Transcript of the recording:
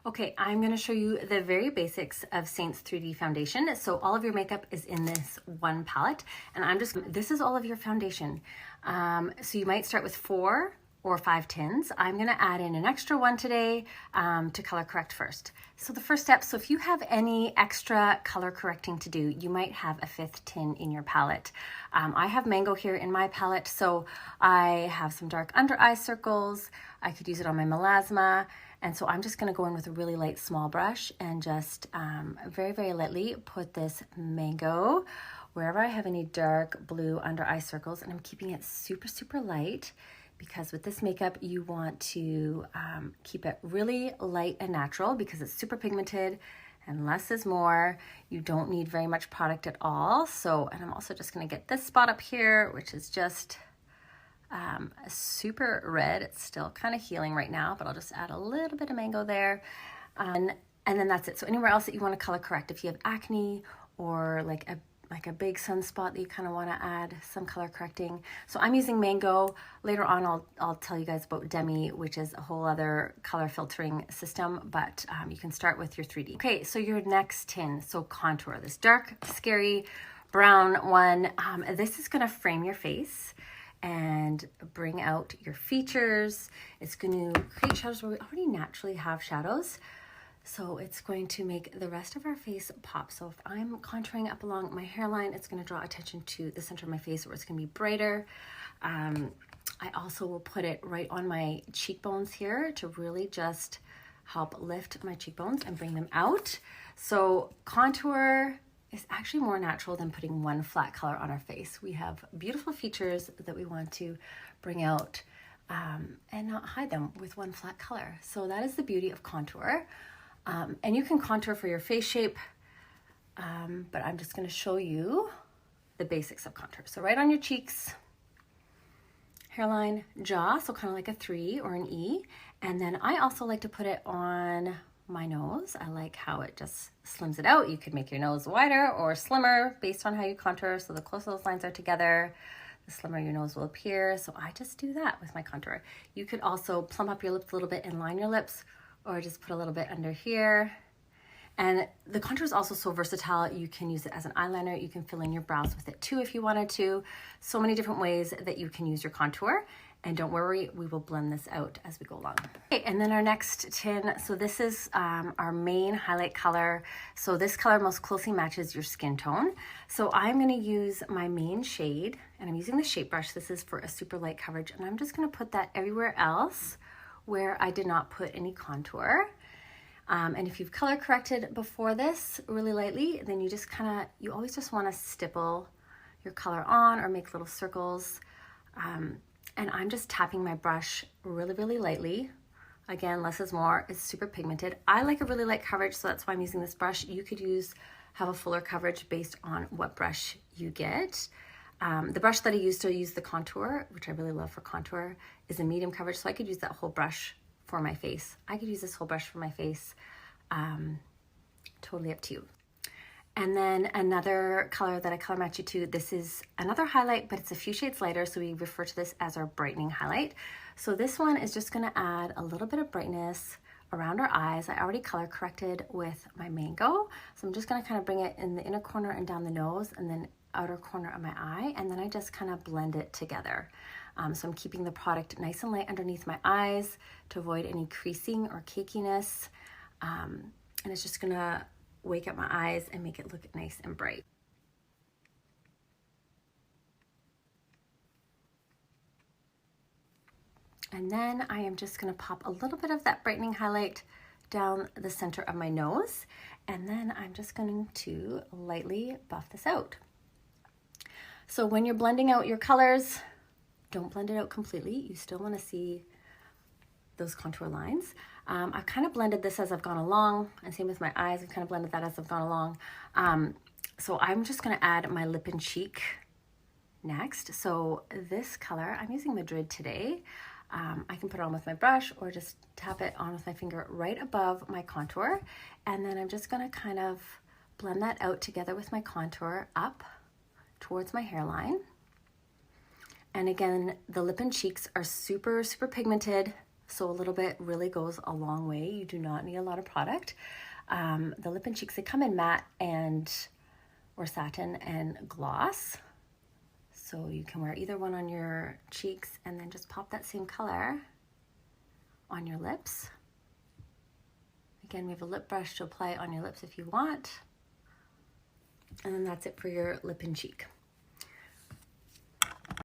Okay, I'm going to show you the very basics of Saint's 3D foundation. So all of your makeup is in this one palette, and this is all of your foundation. So you might start with 4 or 5 tins. I'm going to add in an extra one today to color correct first. So the first step, so if you have any extra color correcting to do, you might have a 5th tin in your palette. I have mango here in my palette, so I have some dark under eye circles. I could use it on my melasma. And so I'm just going to go in with a really light small brush and just very, very lightly put this mango wherever I have any dark blue under eye circles. And I'm keeping it super, super light because with this makeup, you want to keep it really light and natural because it's super pigmented and less is more. You don't need very much product at all. So, and I'm also just going to get this spot up here, which is just super red. It's still kind of healing right now, but I'll just add a little bit of mango there. And then that's it. So anywhere else that you want to color correct, if you have acne or like a big sunspot that you kind of want to add some color correcting. So I'm using mango. Later on, I'll tell you guys about Demi, which is a whole other color filtering system, but you can start with your 3D. Okay, so your next tin, so contour, this dark, scary brown one. This is going to frame your face and bring out your features. It's going to create shadows where we already naturally have shadows. So it's going to make the rest of our face pop. So if I'm contouring up along my hairline, it's going to draw attention to the center of my face where it's going to be brighter. I also will put it right on my cheekbones here to really just help lift my cheekbones and bring them out. So contour is actually more natural than putting one flat color on our face. We have beautiful features that we want to bring out and not hide them with one flat color. So that is the beauty of contour. And you can contour for your face shape, but I'm just gonna show you the basics of contour. So right on your cheeks, hairline, jaw, so kind of like a 3 or an E. And then I also like to put it on my nose. I like how it just slims it out. You could make your nose wider or slimmer based on how you contour. So the closer those lines are together, the slimmer your nose will appear. So I just do that with my contour. You could also plump up your lips a little bit and line your lips, or just put a little bit under here. And the contour is also so versatile. You can use it as an eyeliner. You can fill in your brows with it too if you wanted to. So many different ways that you can use your contour. And don't worry, we will blend this out as we go along. Okay, and then our next tin, so this is our main highlight color. So this color most closely matches your skin tone. So I'm gonna use my main shade, and I'm using the shape brush. This is for a super light coverage, and I'm just gonna put that everywhere else where I did not put any contour. And if you've color corrected before this really lightly, then you just you always just wanna stipple your color on or make little circles. And I'm just tapping my brush really, really lightly. Again, less is more. It's super pigmented. I like a really light coverage, so that's why I'm using this brush. You could have a fuller coverage based on what brush you get. The brush that I use to use the contour, which I really love for contour, is a medium coverage, so I could use that whole brush for my face. I could use this whole brush for my face. Totally up to you. And then another color that I color match you to, this is another highlight, but it's a few shades lighter, so we refer to this as our brightening highlight. So this one is just gonna add a little bit of brightness around our eyes. I already color corrected with my mango, so I'm just gonna kind of bring it in the inner corner and down the nose, and then outer corner of my eye, and then I just kind of blend it together. So I'm keeping the product nice and light underneath my eyes to avoid any creasing or cakiness, and it's just gonna wake up my eyes and make it look nice and bright. And then I am just gonna pop a little bit of that brightening highlight down the center of my nose, and then I'm just going to lightly buff this out. So when you're blending out your colors, don't blend it out completely. You still wanna see those contour lines. I've kind of blended this as I've gone along, and same with my eyes, I've kind of blended that as I've gone along. So I'm just gonna add my lip and cheek next. So this color, I'm using Madrid today. I can put it on with my brush or just tap it on with my finger right above my contour. And then I'm just gonna kind of blend that out together with my contour up towards my hairline. And again, the lip and cheeks are super, super pigmented. So a little bit really goes a long way. You do not need a lot of product. The lip and cheeks, they come in matte or satin and gloss. So you can wear either one on your cheeks and then just pop that same color on your lips. Again, we have a lip brush to apply it on your lips if you want. And then that's it for your lip and cheek.